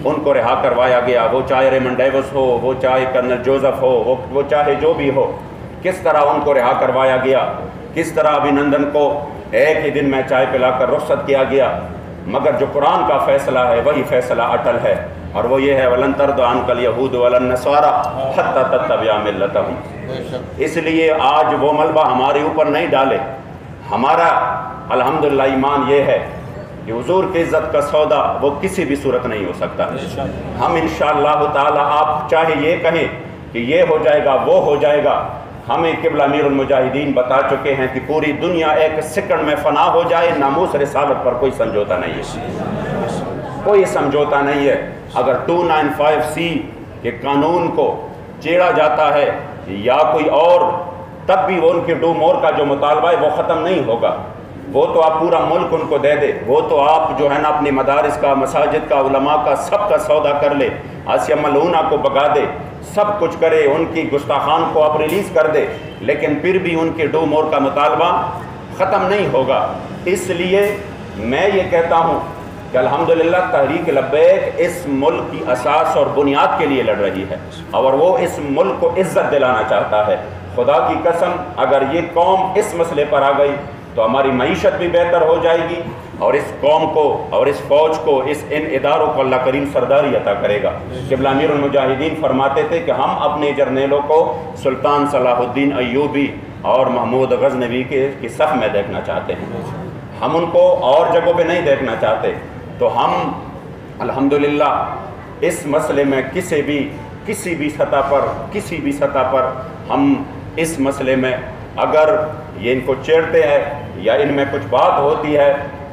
ان کو رہا کروایا گیا، وہ چاہے ریمنڈ ڈیوس ہو، وہ چاہے کرنل جوزف ہو، وہ چاہے جو بھی ہو، کس طرح ان کو رہا کروایا گیا، کس طرح ابھینندن کو ایک ہی دن میں چائے پلا کر رخصت کیا گیا۔ مگر جو قرآن کا فیصلہ ہے وہی فیصلہ اٹل ہے، اور وہ یہ ہے وَلَن تَرْضَ عَنْكَ الْيَهُودُ وَلَا النَّصَارَىٰ حَتَّىٰ تَتَّبِعَ مِلَّتَهُمْ۔ اس لیے آج وہ ملبہ ہمارے اوپر نہیں ڈالے۔ ہمارا الحمدللہ ایمان یہ ہے کہ حضور کی عزت کا سودا وہ کسی بھی صورت نہیں ہو سکتا۔ ہم انشاءاللہ تعالی آپ چاہے یہ کہیں کہ یہ ہو جائے گا وہ ہو جائے گا، ہمیں قبلہ امیر المجاہدین بتا چکے ہیں کہ پوری دنیا ایک سیکنڈ میں فنا ہو جائے، ناموس رسالت پر کوئی سمجھوتا نہیں ہے، کوئی سمجھوتا نہیں ہے۔ اگر 295C کے قانون کو چیڑا جاتا ہے یا کوئی اور، تب بھی وہ ان کے ڈو مور کا جو مطالبہ ہے وہ ختم نہیں ہوگا۔ وہ تو آپ پورا ملک ان کو دے دے، وہ تو آپ جو ہے نا اپنی مدارس کا، مساجد کا، علماء کا، سب کا سودا کر لے، آسیہ ملعونہ کو بگا دے، سب کچھ کرے، ان کی گستاخان کو آپ ریلیز کر دے، لیکن پھر بھی ان کے ڈو مور کا مطالبہ ختم نہیں ہوگا۔ اس لیے میں یہ کہتا ہوں کہ الحمدللہ تحریک لبیک اس ملک کی اساس اور بنیاد کے لیے لڑ رہی ہے، اور وہ اس ملک کو عزت دلانا چاہتا ہے۔ خدا کی قسم اگر یہ قوم اس مسئلے پر آ گئی تو ہماری معیشت بھی بہتر ہو جائے گی، اور اس قوم کو اور اس فوج کو، ان اداروں کو اللہ کریم سرداری عطا کرے گا۔ قبلہ امیر المجاہدین فرماتے تھے کہ ہم اپنے جرنیلوں کو سلطان صلاح الدین ایوبی اور محمود غزنوی کی صف میں دیکھنا چاہتے ہیں، ہم ان کو اور جگہوں پہ نہیں دیکھنا چاہتے۔ تو ہم الحمدللہ اس مسئلے میں کسی بھی سطح پر ہم اس مسئلے میں اگر یہ ان کو چیڑتے ہیں یا ان میں کچھ بات ہوتی ہے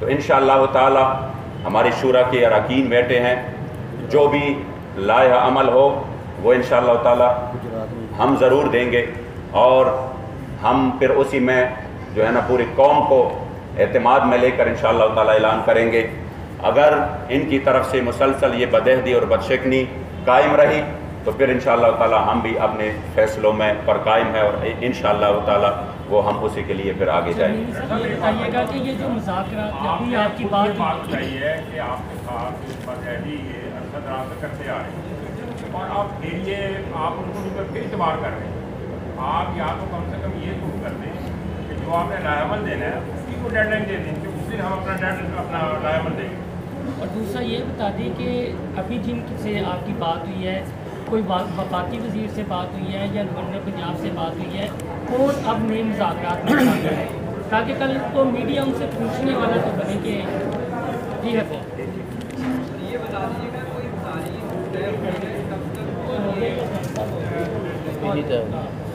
تو انشاءاللہ تعالی ہماری شورا کے اراکین بیٹھے ہیں، جو بھی لائحہ عمل ہو وہ انشاءاللہ تعالی ہم ضرور دیں گے، اور ہم پھر اسی میں جو ہے نا پوری قوم کو اعتماد میں لے کر انشاءاللہ تعالی اعلان کریں گے۔ اگر ان کی طرف سے مسلسل یہ بدعہدی اور بدشکنی قائم رہی تو پھر انشاءاللہ تعالی ہم بھی اپنے فیصلوں میں پر قائم ہے، اور انشاءاللہ تعالی وہ ہم اسی کے لیے پھر آگے جائیں گے۔ یہ بتائیے گا کہ یہ جو مذاکرات ابھی آپ کی بات چاہیے ہے کہ آپ کے ساتھ بدعہدی یہ ارشد راست کرتے آ رہے ہیں، اور آپ پھر یہ آپ ان کو پھر اعتبار کر رہے ہیں۔ آپ یا تو کم سے کم یہ پروف کر دیں کہ جو آپ نے رائے عمل دینا ہے اس کی کو ڈیڈ لائن دے دیں کہ اس دن ہم اپنا رائے عمل دیں گے۔ اور دوسرا یہ بتا دیں کہ ابھی جن سے آپ کی بات ہوئی ہے، کوئی وفاقی وزیر سے بات ہوئی ہے یا گورنر پنجاب سے بات ہوئی ہے، کون اب نئے مذاکرات میں شامل ہے، تاکہ کل تو میڈیا ان سے پوچھنے والا تو بنے کہ جی ہے یہ بتا دیجیے گا کوئی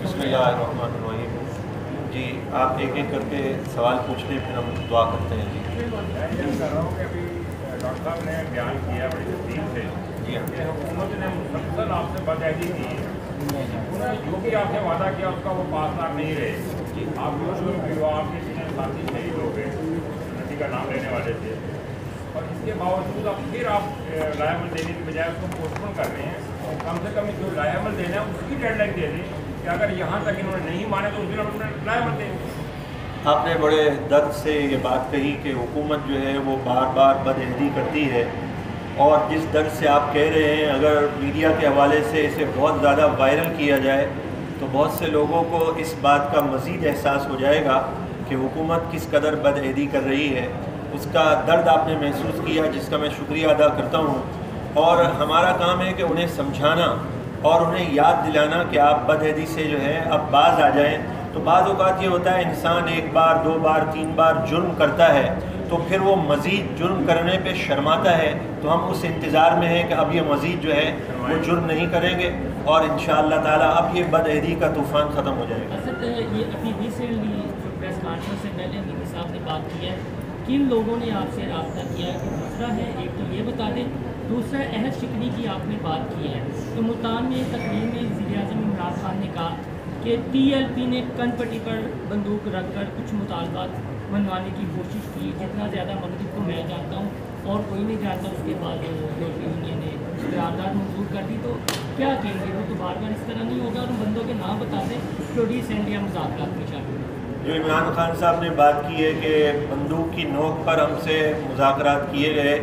بسم اللہ الرحمن الرحیم۔ جی آپ ایک ایک کر کے سوال پوچھ لیں، پھر ہم دعا کرتے ہیں۔ جی میں یہ کر رہا ہوں کہ ابھی ڈاکٹر صاحب نے بیان کیا بڑی تفصیل سے کہ حکومت نے مسلسل آپ سے بدعہدی کی ہے، انہوں نے جو بھی آپ سے وعدہ کیا اس کا وہ پاسدار نہیں رہے۔ آپ جو آپ کے جتنے ساتھی شہید ہو گئے، نبی کا نام لینے والے تھے، اور اس کے باوجود اب پھر آپ رائے عمل دینے کی بجائے اس کو پوسٹ پون کر رہے ہیں۔ کم سے کم جو رائے عمل دینا ہے اس کی ڈیڈ لائن دے دیں کہ اگر یہاں تک انہوں نے نہیں مانے تو اس دن اپنا رائے عمل دیں گے۔ آپ نے بڑے درد سے یہ بات کہی کہ حکومت جو ہے وہ بار بار بدعہدی کرتی ہے، اور جس درد سے آپ کہہ رہے ہیں اگر میڈیا کے حوالے سے اسے بہت زیادہ وائرل کیا جائے تو بہت سے لوگوں کو اس بات کا مزید احساس ہو جائے گا کہ حکومت کس قدر بدعہدی کر رہی ہے۔ اس کا درد آپ نے محسوس کیا، جس کا میں شکریہ ادا کرتا ہوں، اور ہمارا کام ہے کہ انہیں سمجھانا اور انہیں یاد دلانا کہ آپ بدعہدی سے جو ہے اب باز آ جائیں۔ تو بعض اوقات یہ ہوتا ہے انسان ایک بار، دو بار، تین بار جرم کرتا ہے تو پھر وہ مزید جرم کرنے پہ شرماتا ہے، تو ہم اس انتظار میں ہیں کہ اب یہ مزید جو ہے وہ جرم نہیں کریں گے، اور انشاءاللہ تعالی اب یہ بدعہدی کا طوفان ختم ہو جائے گا۔ حضرت یہ ابھی ریسنٹلی پریس کانفرنس سے پہلے مودی صاحب نے بات کی ہے، کن لوگوں نے آپ سے رابطہ کیا ہے؟ دوسرا ہے، ایک تو یہ بتا دیں، دوسرا عہد شکنی کی آپ نے بات کی ہے، تو ملتان میں تقریر میں وزیر اعظم عمران خان نے کہا کہ ٹی ایل پی نے کن پٹی پر بندوق رکھ کر کچھ مطالبات منوانے کی کوشش کی، جتنا زیادہ مغرب کو میں جانتا ہوں اور کوئی نہیں جانتا۔ اس کے بعد یورپی یونین نے قرارداد منظور کر دی، تو کیا کہیں گے؟ وہ تو بار بار اس طرح نہیں ہوگا، اور ان بندوں کے نام بتا دیں جو ریسنٹ یا مذاکرات میں شامل ہیں۔ جو عمران خان صاحب نے بات کی ہے کہ بندوق کی نوک پر ہم سے مذاکرات کیے گئے،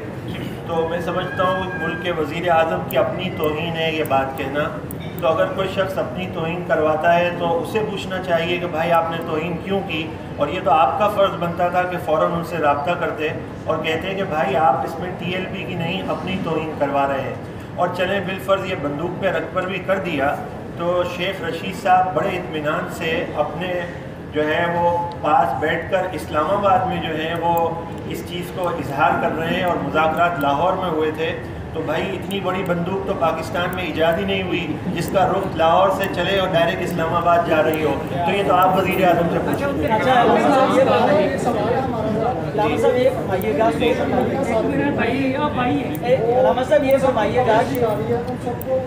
تو میں سمجھتا ہوں ملک کے وزیر اعظم کی اپنی توہین ہے یہ بات کہنا۔ تو اگر کوئی شخص اپنی توہین کرواتا ہے تو اسے پوچھنا چاہیے کہ بھائی آپ نے توہین کیوں کی، اور یہ تو آپ کا فرض بنتا تھا کہ فوراً ان سے رابطہ کرتے اور کہتے کہ بھائی آپ اس میں ٹی ایل پی کی نہیں اپنی توہین کروا رہے ہیں، اور چلیں بالفرض یہ بندوق پہ رکھ پر بھی کر دیا تو شیخ رشید صاحب بڑے اطمینان سے اپنے جو ہے وہ پاس بیٹھ کر اسلام آباد میں جو ہے وہ اس چیز کو اظہار کر رہے ہیں، اور مذاکرات لاہور میں ہوئے تھے۔ تو بھائی اتنی بڑی بندوق تو پاکستان میں ایجاد ہی نہیں ہوئی جس کا رخ لاہور سے چلے اور ڈائریکٹ اسلام آباد جا رہی ہو، تو یہ تو آپ وزیر اعظم سے پوچھیں۔ علامہ صاحب یہ فرمائیے گا کہ علامہ صاحب یہ فرمائیے گا کہ ان سب کو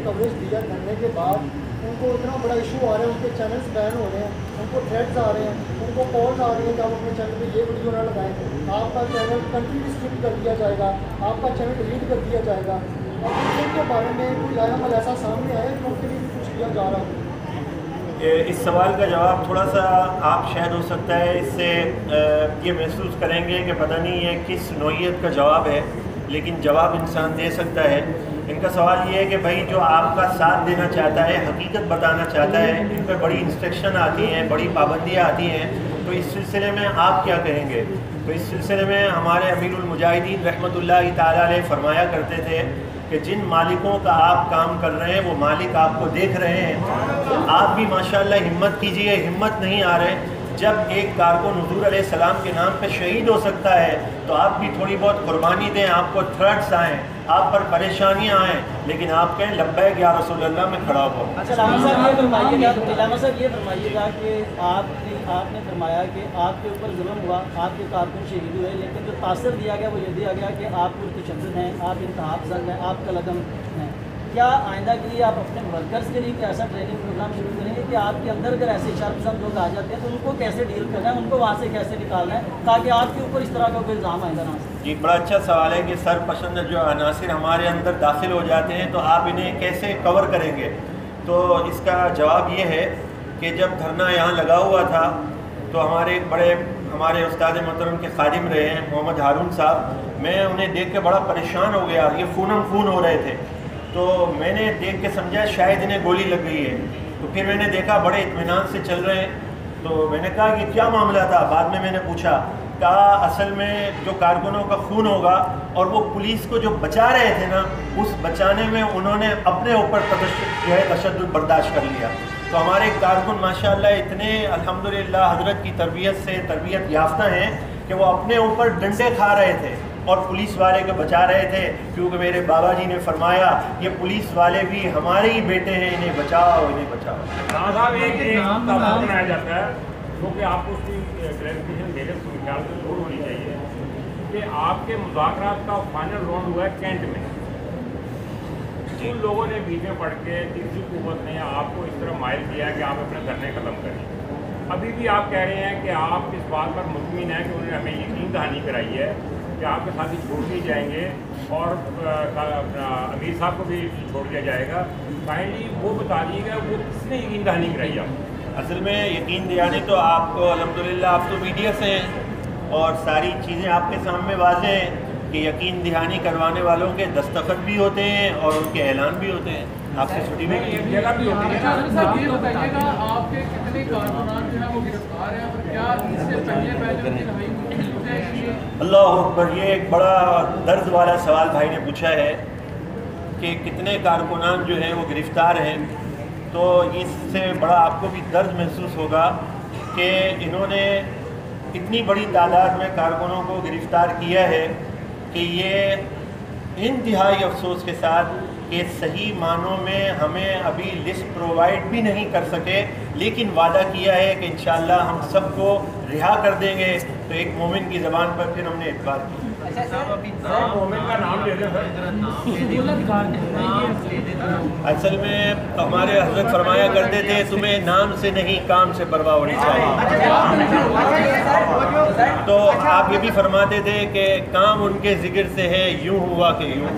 کوریج دیا کرنے کے بعد ان کو اتنا بڑا ایشو آ رہا ہے، ان کے چینلز بین ہو رہے ہیں، ان کو تھریٹس آ رہے ہیں، ان کو کالز آ رہی ہیں کہ آپ اپنے چینل پہ یہ ویڈیو نہ لگائیں، آپ کا چینل کنٹری ریسٹرکٹ کر دیا جائے گا، آپ کا چینل ڈیلیٹ کر دیا جائے گا۔ اب ان کے بارے میں کوئی لائحہ عمل ایسا سامنے آیا کہ ان کے لیے کچھ کیا جا رہا ہو؟ اس سوال کا جواب تھوڑا سا آپ شاید ہو سکتا ہے اس سے یہ محسوس کریں گے کہ پتہ نہیں یہ کس نوعیت کا جواب ہے، لیکن جواب انسان دے سکتا ہے۔ ان کا سوال یہ ہے کہ بھائی جو آپ کا ساتھ دینا چاہتا ہے، حقیقت بتانا چاہتا ہے، ان پہ بڑی انسٹرکشن آتی ہیں، بڑی پابندیاں آتی ہیں، تو اس سلسلے میں آپ کیا کہیں گے؟ تو اس سلسلے میں ہمارے امیر المجاہدین رحمۃ اللہ تعالیٰ علیہ فرمایا کرتے تھے کہ جن مالکوں کا آپ کام کر رہے ہیں وہ مالک آپ کو دیکھ رہے ہیں، تو آپ بھی ماشاءاللہ ہمت کیجئے، ہمت نہیں آ رہے۔ جب ایک کارکن حضور علیہ السلام کے نام پہ شہید ہو سکتا ہے تو آپ بھی تھوڑی بہت قربانی دیں، آپ کو تھرٹس آئیں، آپ پر پریشانیاں آئیں لیکن آپ کہیں لبیک یا رسول اللہ میں کھڑا ہوا۔ اچھا علامہ صاحب یہ فرمائیے گا، علامہ صاحب یہ فرمائیے گا کہ آپ نے فرمایا کہ آپ کے اوپر ظلم ہوا، آپ کے کارکن شہید ہوئے، لیکن جو تاثر دیا گیا وہ یہ دیا گیا کہ آپ پرتشدد ہیں، آپ انتہا پسند ہیں، آپ قلعدم ہیں۔ کیا آئندہ کے لیے آپ اپنے ورکرز کے لیے ایسا ٹریننگ پروگرام شروع کریں گے کہ آپ کے اندر اگر ایسے شرپسند لوگ آ جاتے ہیں تو ان کو کیسے ڈیل کرنا ہے، ان کو وہاں سے کیسے نکالنا ہے تاکہ آپ کے اوپر اس طرح کا کوئی الزام آئندہ نہ ہو؟ جی بڑا اچھا سوال ہے کہ سرپسند جو عناصر ہمارے اندر داخل ہو جاتے ہیں تو آپ انہیں کیسے کور کریں گے؟ تو اس کا جواب یہ ہے کہ جب دھرنا یہاں لگا ہوا تھا تو ہمارے استاد محترم کے خادم رہے ہیں محمد ہارون صاحب، میں انہیں دیکھ کے بڑا پریشان ہو گیا، یہ خونم خون ہو رہے تھے، تو میں نے دیکھ کے سمجھا شاید انہیں گولی لگ گئی ہے۔ تو پھر میں نے دیکھا بڑے اطمینان سے چل رہے ہیں، تو میں نے کہا کہ کیا معاملہ تھا؟ بعد میں نے پوچھا، کہا اصل میں جو کارکنوں کا خون ہوگا اور وہ پولیس کو جو بچا رہے تھے نا، اس بچانے میں انہوں نے اپنے اوپر تشدد برداشت کر لیا۔ تو ہمارے کارکن ماشاءاللہ اتنے الحمدللہ حضرت کی تربیت یافتہ ہیں کہ وہ اپنے اوپر ڈنڈے کھا رہے تھے اور پولیس والے کو بچا رہے تھے، کیونکہ میرے بابا جی نے فرمایا یہ پولیس والے بھی ہمارے ہی بیٹے ہیں، انہیں بچاؤ انہیں بچاؤ۔ صاحب ایک تفصیل بنایا جاتا ہے کیونکہ آپ کو اس کی کلیریفیکیشن میرے خیال سے ضرور ہونی چاہیے کہ آپ کے مذاکرات کا فائنل راؤنڈ ہوا ہے کینٹ میں، ان لوگوں نے بیچ میں پڑھ کے تیسری قوت نے آپ کو اس طرح مائل کیا کہ آپ اپنے دھرنے ختم کریں۔ ابھی بھی آپ کہہ رہے ہیں کہ آپ اس بات پر مطمئن ہیں کہ انہوں نے ہمیں یقین دہانی کرائی ہے کہ آپ کے ساتھی چھوڑ دیے جائیں گے اور امیر صاحب کو بھی چھوڑ دیا جائے گا۔ کائنڈلی وہ بتا دیے گا وہ کس نے یقین دہانی کرائی آپ؟ اصل میں یقین دہانی تو آپ کو الحمدللہ آپ تو میڈیا سے ہیں اور ساری چیزیں آپ کے سامنے واضح ہیں کہ یقین دہانی کروانے والوں کے دستخط بھی ہوتے ہیں اور ان کے اعلان بھی ہوتے ہیں، آپ کی چھٹی میں ایک جگہ بھی ہوتی ہے۔ یہ بتائیے گا آپ کے کتنے کارکنان جو ہے وہ گرفتار ہیں اور کیا اس سے پہلے ان کی رہائی ہوئی ہے؟ اللہ اکبر، یہ ایک بڑا درد والا سوال بھائی نے پوچھا ہے کہ کتنے کارکنان جو ہیں وہ گرفتار ہیں۔ تو اس سے بڑا آپ کو بھی درد محسوس ہوگا کہ انہوں نے اتنی بڑی تعداد میں کارکنوں کو گرفتار کیا ہے کہ یہ انتہائی افسوس کے ساتھ کہ صحیح معنوں میں ہمیں ابھی لسٹ پرووائڈ بھی نہیں کر سکے، لیکن وعدہ کیا ہے کہ انشاءاللہ ہم سب کو رہا کر دیں گے۔ تو ایک مومن کی زبان پر پھر ہم نے اعتبار کیا۔ مومن کا نام لے دیں اصل میں ہمارے حضرت فرمایا کرتے تھے تمہیں نام سے نہیں کام سے پرواہ ہونی چاہیے، تو آپ یہ بھی فرماتے تھے کہ کام ان کے ذکر سے ہے یوں ہوا کہ یوں۔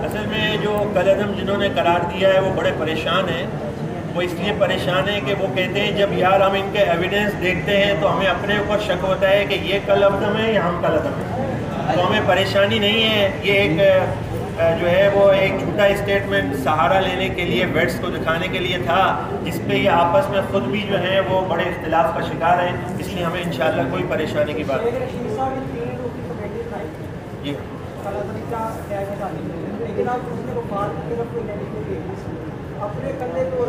اصل میں جو قلعدم جنہوں نے قرار دیا ہے وہ بڑے پریشان ہیں۔ وہ اس لیے پریشان ہیں کہ وہ کہتے ہیں جب یار ہم ان کے ایویڈنس دیکھتے ہیں تو ہمیں اپنے اوپر شک ہوتا ہے کہ یہ قلعدم ہے یا ہم قلعدم ہیں، تو ہمیں پریشانی نہیں ہے۔ یہ ایک جو ہے وہ ایک جھوٹا اسٹیٹمنٹ سہارا لینے کے لیے ویٹس کو دکھانے کے لیے تھا، جس پہ یہ آپس میں خود بھی جو ہیں وہ بڑے اختلاف کا شکار ہیں، اس لیے ہمیں انشاءاللہ کوئی پریشانی کی بات نہیں۔ جی لیکن آپ اس میں وفات کی طرف کوئی نہیں اپنے کندھے کو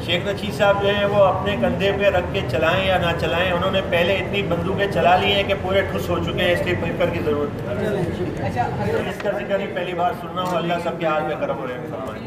شیخ رشید صاحب جو ہیں وہ اپنے کندھے پہ رکھ کے چلائیں یا نہ چلائیں، انہوں نے پہلے اتنی بندوقیں چلا لی ہیں کہ پورے ٹھس ہو چکے ہیں، اس لیے فکر کی ضرورت ہے۔ اس کا ذکر ہی پہلی بار سننا ہو، اللہ سب کے حال میں کرم و رحم فرمائے۔